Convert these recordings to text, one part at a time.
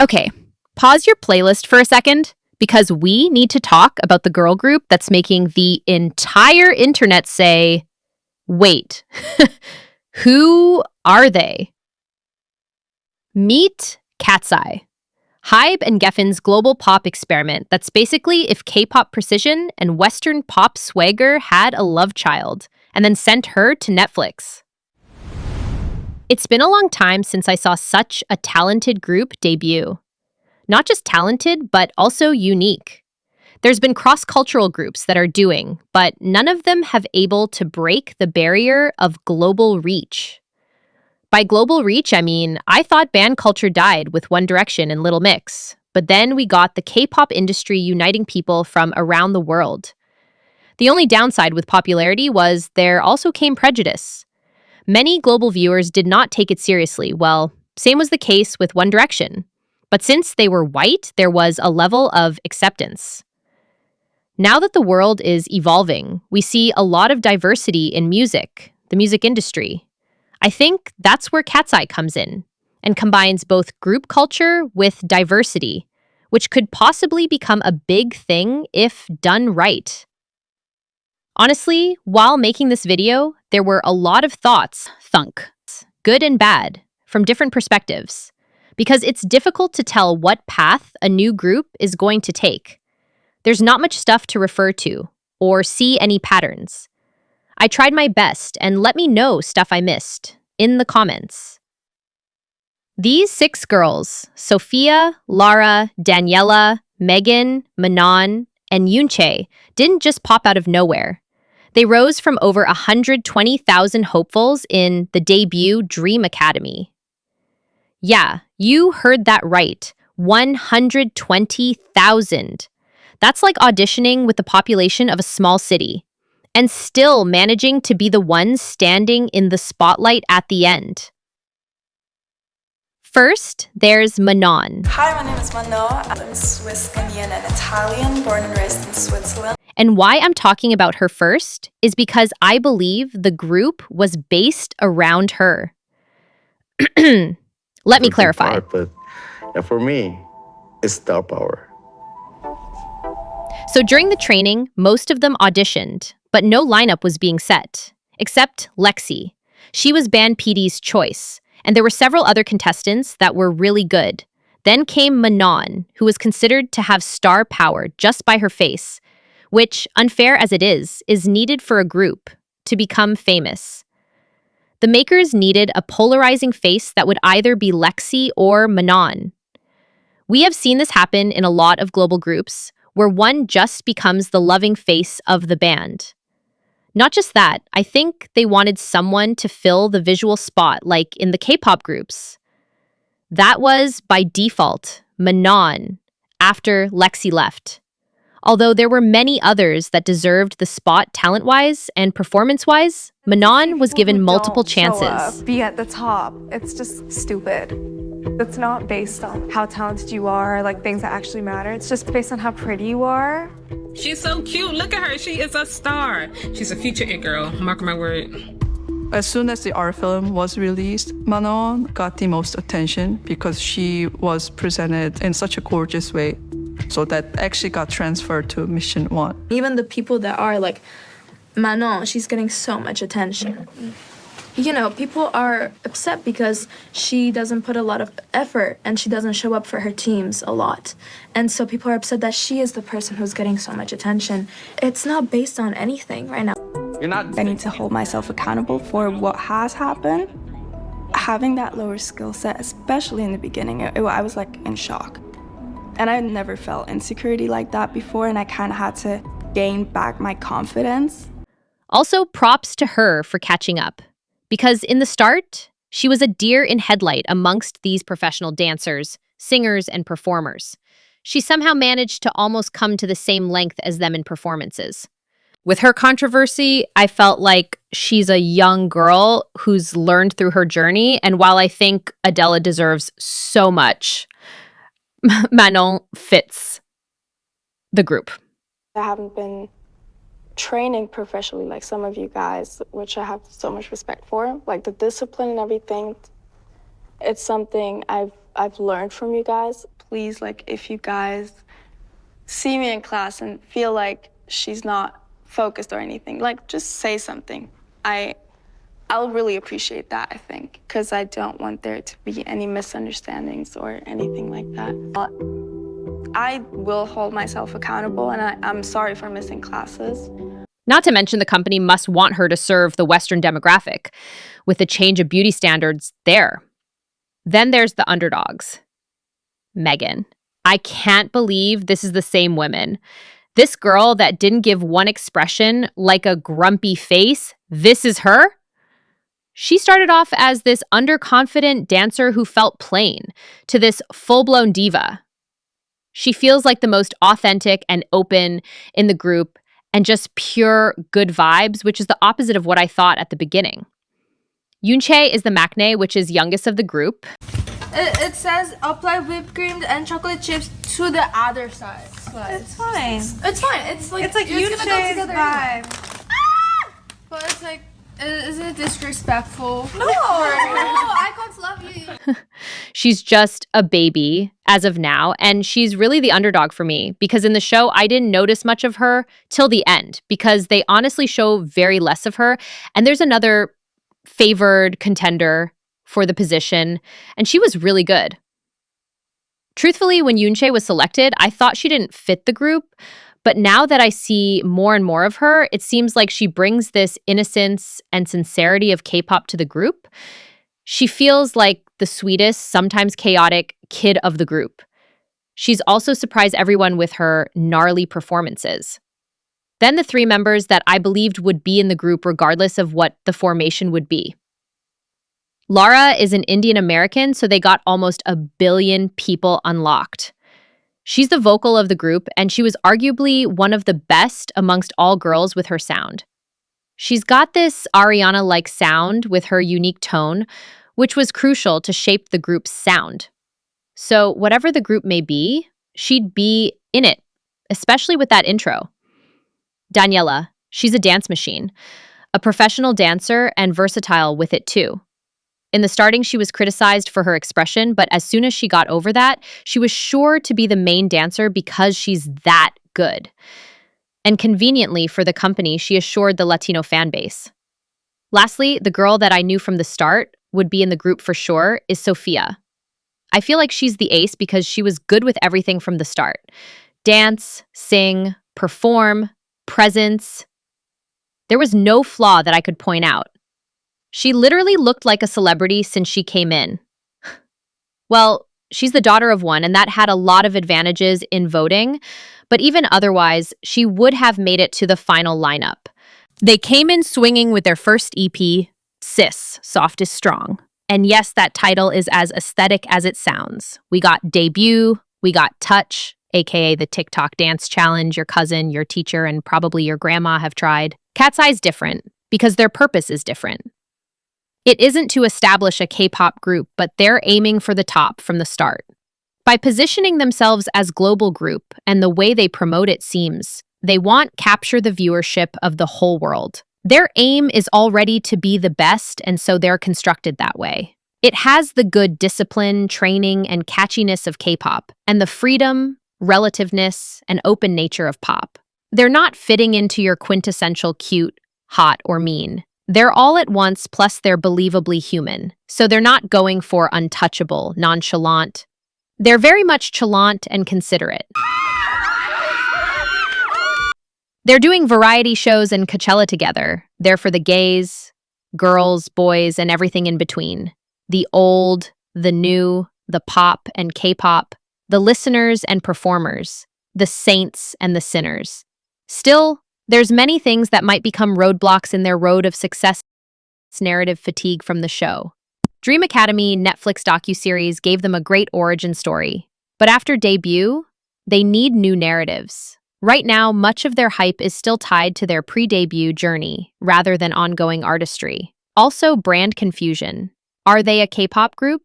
Okay, pause your playlist for a second because we need to talk about the girl group that's making the entire internet say, wait, who are they? Meet Katseye, Hybe and Geffen's global pop experiment that's basically if K-pop precision and Western pop swagger had a love child and then sent her to Netflix. It's been a long time since I saw such a talented group debut. Not just talented, but also unique. There's been cross-cultural groups that are doing, but none of them have able to break the barrier of global reach. By global reach, I mean, I thought band culture died with One Direction and Little Mix, but then we got the K-pop industry uniting people from around the world. The only downside with popularity was there also came prejudice. Many global viewers did not take it seriously. Well, same was the case with One Direction. But since they were white, there was a level of acceptance. Now that the world is evolving, we see a lot of diversity in music, the music industry. I think that's where Katseye comes in and combines both group culture with diversity, which could possibly become a big thing if done right. Honestly, while making this video, there were a lot of thoughts, good and bad, from different perspectives, because it's difficult to tell what path a new group is going to take. There's not much stuff to refer to or see any patterns. I tried my best, and let me know stuff I missed in the comments. These 6 girls, Sophia, Lara, Daniela, Megan, Manon, and Yoonchae, didn't just pop out of nowhere. They rose from over 120,000 hopefuls in the debut Dream Academy. Yeah, you heard that right. 120,000. That's like auditioning with the population of a small city, and still managing to be the ones standing in the spotlight at the end. First, there's Manon. Hi, my name is Manon. I'm Swiss, Ghanaian, and Italian, born and raised in Switzerland. And why I'm talking about her first is because I believe the group was based around her. Let me clarify. But for me, it's star power. So during the training, most of them auditioned, but no lineup was being set, except Lexi. She was Band PD's choice, and there were several other contestants that were really good. Then came Manon, who was considered to have star power just by her face, which, unfair as it is needed for a group to become famous. The makers needed a polarizing face that would either be Lexi or Manon. We have seen this happen in a lot of global groups, where one just becomes the loving face of the band. Not just that, I think they wanted someone to fill the visual spot like in the K-pop groups. That was, by default, Manon, after Lexi left. Although there were many others that deserved the spot talent-wise and performance-wise, Manon was given multiple chances. Be at the top. It's just stupid. It's not based on how talented you are, like things that actually matter. It's just based on how pretty you are. She's so cute. Look at her. She is a star. She's a future it girl. Mark my word. As soon as the art film was released, Manon got the most attention because she was presented in such a gorgeous way. So that actually got transferred to Mission 1. Even the people that are like Manon, she's getting so much attention. You know, people are upset because she doesn't put a lot of effort and she doesn't show up for her teams a lot. And so people are upset that she is the person who's getting so much attention. It's not based on anything right now. I need to hold myself accountable for what has happened. Having that lower skill set, especially in the beginning, I was like in shock. And I never felt insecurity like that before, and I kind of had to gain back my confidence. Also, props to her for catching up. Because in the start, she was a deer in headlight amongst these professional dancers, singers, and performers. She somehow managed to almost come to the same length as them in performances. With her controversy, I felt like she's a young girl who's learned through her journey, and while I think Adela deserves so much, Manon fits the group. I haven't been training professionally like some of you guys, which I have so much respect for. Like the discipline and everything, it's something I've I've learned from you guys. Please, like, if you guys see me in class and feel like she's not focused or anything, like, just say something. I'll really appreciate that, I think, because I don't want there to be any misunderstandings or anything like that. I will hold myself accountable, and I'm sorry for missing classes. Not to mention the company must want her to serve the Western demographic, with the change of beauty standards there. Then there's the underdogs. Megan. I can't believe this is the same woman. This girl that didn't give one expression, like a grumpy face, this is her? She started off as this underconfident dancer who felt plain, to this full-blown diva. She feels like the most authentic and open in the group and just pure good vibes, which is the opposite of what I thought at the beginning. Yoonchae is the maknae, which is youngest of the group. It says apply whipped cream and chocolate chips to the other side. It's fine. It's fine. It's like Yoonchae's vibe. But it's like, isn't it disrespectful? No. Icons love you. She's just a baby as of now, and she's really the underdog for me because in the show, I didn't notice much of her till the end because they honestly show very less of her. And there's another favored contender for the position, and she was really good. Truthfully, when Yoonchae was selected, I thought she didn't fit the group, but now that I see more and more of her, it seems like she brings this innocence and sincerity of K-pop to the group. She feels like the sweetest, sometimes chaotic kid of the group. She's also surprised everyone with her gnarly performances. Then the three members that I believed would be in the group regardless of what the formation would be. Lara is an Indian American, so they got almost 1 billion people unlocked. She's the vocal of the group, and she was arguably one of the best amongst all girls with her sound. She's got this Ariana-like sound with her unique tone, which was crucial to shape the group's sound. So whatever the group may be, she'd be in it, especially with that intro. Daniela, she's a dance machine, a professional dancer and versatile with it too. In the starting, she was criticized for her expression, but as soon as she got over that, she was sure to be the main dancer because she's that good. And conveniently for the company, she assured the Latino fan base. Lastly, the girl that I knew from the start would be in the group for sure is Sophia. I feel like she's the ace because she was good with everything from the start. Dance, sing, perform, presence. There was no flaw that I could point out. She literally looked like a celebrity since she came in. Well, she's the daughter of one, and that had a lot of advantages in voting, but even otherwise, she would have made it to the final lineup. They came in swinging with their first EP, Sis, Soft is Strong. And yes, that title is as aesthetic as it sounds. We got Debut, we got Touch, aka the TikTok dance challenge your cousin, your teacher, and probably your grandma have tried. Katseye's different because their purpose is different. It isn't to establish a K-pop group, but they're aiming for the top from the start. By positioning themselves as global group and the way they promote it seems, they want capture the viewership of the whole world. Their aim is already to be the best, and so they're constructed that way. It has the good discipline, training, and catchiness of K-pop, and the freedom, relativeness, and open nature of pop. They're not fitting into your quintessential cute, hot, or mean. They're all at once, plus they're believably human. So they're not going for untouchable, nonchalant. They're very much chalant and considerate. They're doing variety shows and Coachella together. They're for the gays, girls, boys, and everything in between. The old, the new, the pop and K-pop, the listeners and performers, the saints and the sinners. Still, there's many things that might become roadblocks in their road of success. Narrative fatigue from the show. Dream Academy Netflix docuseries gave them a great origin story. But after debut, they need new narratives. Right now, much of their hype is still tied to their pre-debut journey, rather than ongoing artistry. Also, brand confusion. Are they a K-pop group?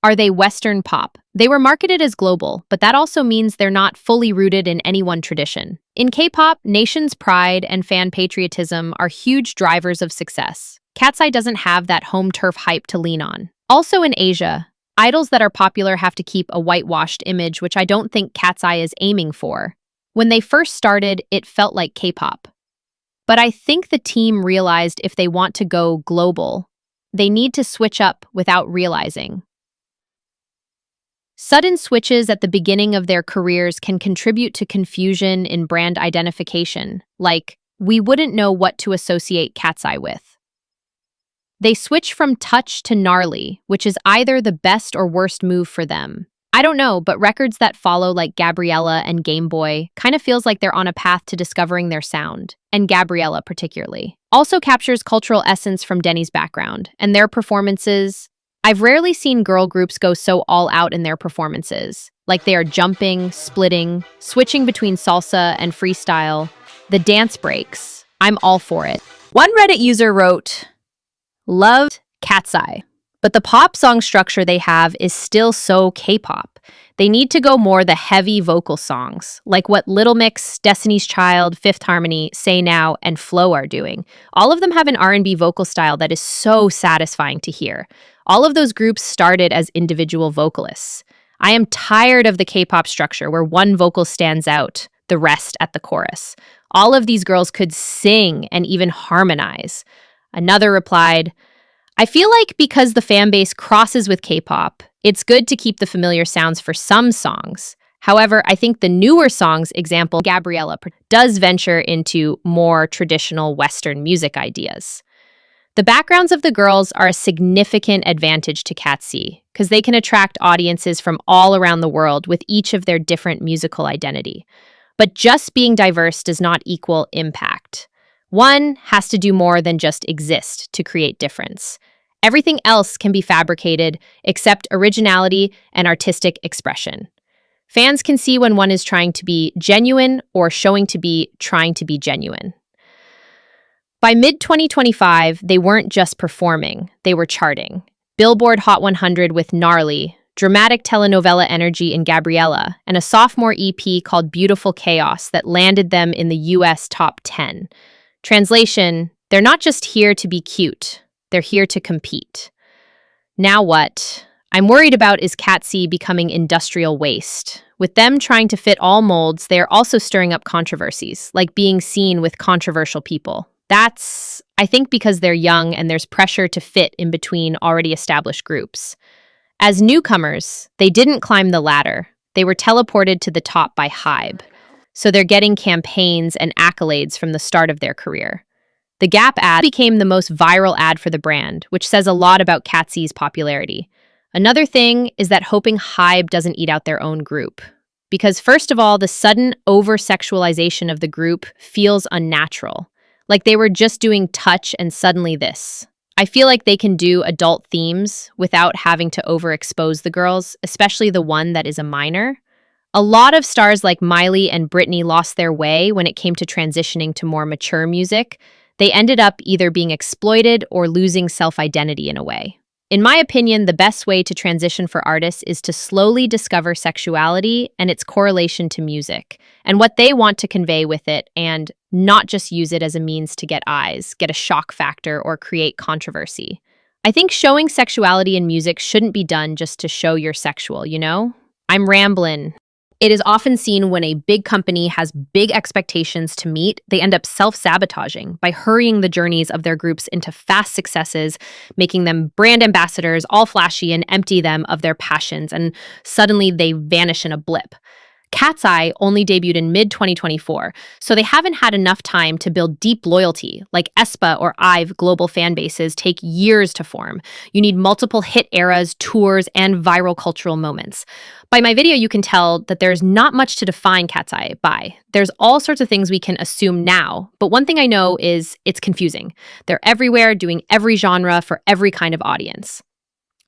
Are they Western pop? They were marketed as global, but that also means they're not fully rooted in any one tradition. In K-pop, nation's pride and fan patriotism are huge drivers of success. Katseye doesn't have that home turf hype to lean on. Also in Asia, Idols that are popular have to keep a whitewashed image, which I don't think Katseye is aiming for. When they first started, it felt like K-pop. But I think the team realized if they want to go global, they need to switch up without realizing. Sudden switches at the beginning of their careers can contribute to confusion in brand identification, like, we wouldn't know what to associate Katseye with. They switch from touch to gnarly, which is either the best or worst move for them. I don't know, but records that follow like Gabriella and Game Boy kind of feels like they're on a path to discovering their sound, and Gabriella particularly. Also captures cultural essence from Denny's background, and their performances. I've rarely seen girl groups go so all out in their performances, like they are jumping, splitting, switching between salsa and freestyle. The dance breaks. I'm all for it. One Reddit user wrote, "Loved Katseye, but the pop song structure they have is still so K-pop. They need to go more the heavy vocal songs, like what Little Mix, Destiny's Child, Fifth Harmony, Say Now, and Flow are doing. All of them have an R&B vocal style that is so satisfying to hear. All of those groups started as individual vocalists. I am tired of the K-pop structure where one vocal stands out, the rest at the chorus. All of these girls could sing and even harmonize." Another replied, "I feel like because the fan base crosses with K-pop, it's good to keep the familiar sounds for some songs. However, I think the newer songs, example Gabriella, does venture into more traditional Western music ideas. The backgrounds of the girls are a significant advantage to Katseye because they can attract audiences from all around the world with each of their different musical identity. But just being diverse does not equal impact. One has to do more than just exist to create difference. Everything else can be fabricated except originality and artistic expression. Fans can see when one is trying to be genuine or showing to be trying to be genuine." By mid-2025, they weren't just performing, they were charting. Billboard Hot 100 with Gnarly, dramatic telenovela energy in Gabriella, and a sophomore EP called Beautiful Chaos that landed them in the US top 10. Translation, they're not just here to be cute, they're here to compete. Now what I'm worried about is Katseye becoming industrial waste. With them trying to fit all molds, they are also stirring up controversies, like being seen with controversial people. That's, I think, because they're young and there's pressure to fit in between already established groups. As newcomers, they didn't climb the ladder. They were teleported to the top by Hybe. So they're getting campaigns and accolades from the start of their career. The Gap ad became the most viral ad for the brand, which says a lot about Katseye's popularity. Another thing is that hoping Hybe doesn't eat out their own group. Because first of all, the sudden over-sexualization of the group feels unnatural. Like they were just doing touch and suddenly this. I feel like they can do adult themes without having to overexpose the girls, especially the one that is a minor. A lot of stars like Miley and Britney lost their way when it came to transitioning to more mature music. They ended up either being exploited or losing self-identity in a way. In my opinion, the best way to transition for artists is to slowly discover sexuality and its correlation to music, and what they want to convey with it, and not just use it as a means to get eyes, get a shock factor, or create controversy. I think showing sexuality in music shouldn't be done just to show you're sexual, you know? I'm ramblin'. It is often seen when a big company has big expectations to meet, they end up self-sabotaging by hurrying the journeys of their groups into fast successes, making them brand ambassadors, all flashy, and empty them of their passions, and suddenly they vanish in a blip. Katseye only debuted in mid-2024, so they haven't had enough time to build deep loyalty, like aespa or IVE global fan bases take years to form. You need multiple hit eras, tours, and viral cultural moments. By my video, you can tell that there's not much to define Katseye by. There's all sorts of things we can assume now, but one thing I know is it's confusing. They're everywhere, doing every genre for every kind of audience.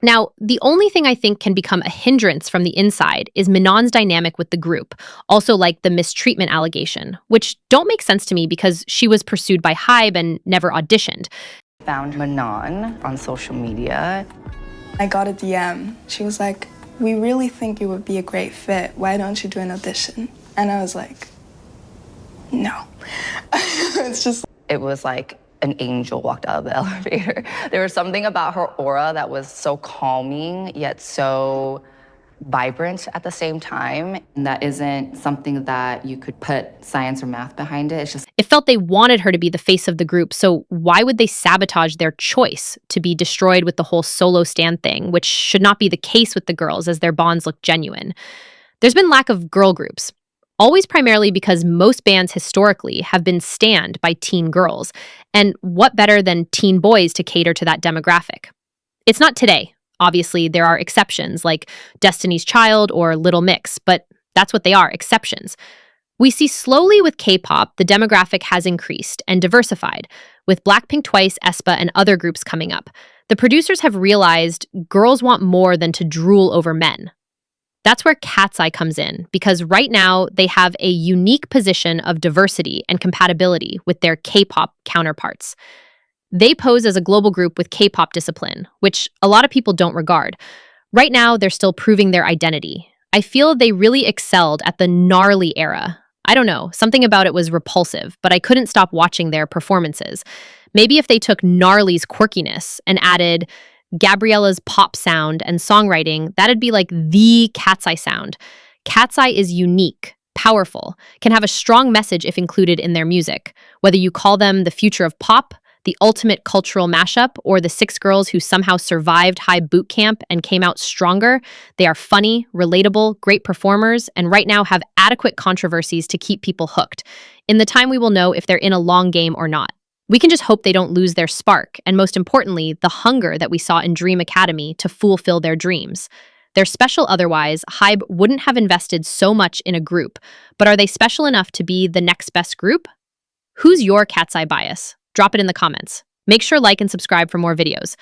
Now, the only thing I think can become a hindrance from the inside is Manon's dynamic with the group, also like the mistreatment allegation, which don't make sense to me because she was pursued by Hybe and never auditioned. Found Manon on social media. I got a DM. She was like, "We really think you would be a great fit. Why don't you do an audition?" And I was like, no. It's just... It was like an angel walked out of the elevator. There was something about her aura that was so calming, yet so vibrant at the same time. And that isn't something that you could put science or math behind it. It's just It felt they wanted her to be the face of the group, so why would they sabotage their choice to be destroyed with the whole solo stand thing, which should not be the case with the girls as their bonds look genuine? There's been lack of girl groups, always primarily because most bands historically have been stanned by teen girls, and what better than teen boys to cater to that demographic? It's not today. Obviously, there are exceptions like Destiny's Child or Little Mix, but that's what they are, exceptions. We see slowly with K-pop, the demographic has increased and diversified, with Blackpink Twice, aespa, and other groups coming up. The producers have realized girls want more than to drool over men. That's where Katseye comes in, because right now they have a unique position of diversity and compatibility with their K-pop counterparts. They pose as a global group with K-pop discipline, which a lot of people don't regard. Right now, they're still proving their identity. I feel they really excelled at the gnarly era. I don't know, something about it was repulsive, but I couldn't stop watching their performances. Maybe if they took gnarly's quirkiness and added Gabriella's pop sound and songwriting, that'd be like the Katseye sound. Katseye is unique, powerful, can have a strong message if included in their music. Whether you call them the future of pop, the ultimate cultural mashup, or the 6 girls who somehow survived high boot camp and came out stronger, they are funny, relatable, great performers, and right now have adequate controversies to keep people hooked. In the time we will know if they're in a long game or not. We can just hope they don't lose their spark, and most importantly, the hunger that we saw in Dream Academy to fulfill their dreams. They're special otherwise, Hybe wouldn't have invested so much in a group, but are they special enough to be the next best group? Who's your Katseye bias? Drop it in the comments. Make sure to like and subscribe for more videos.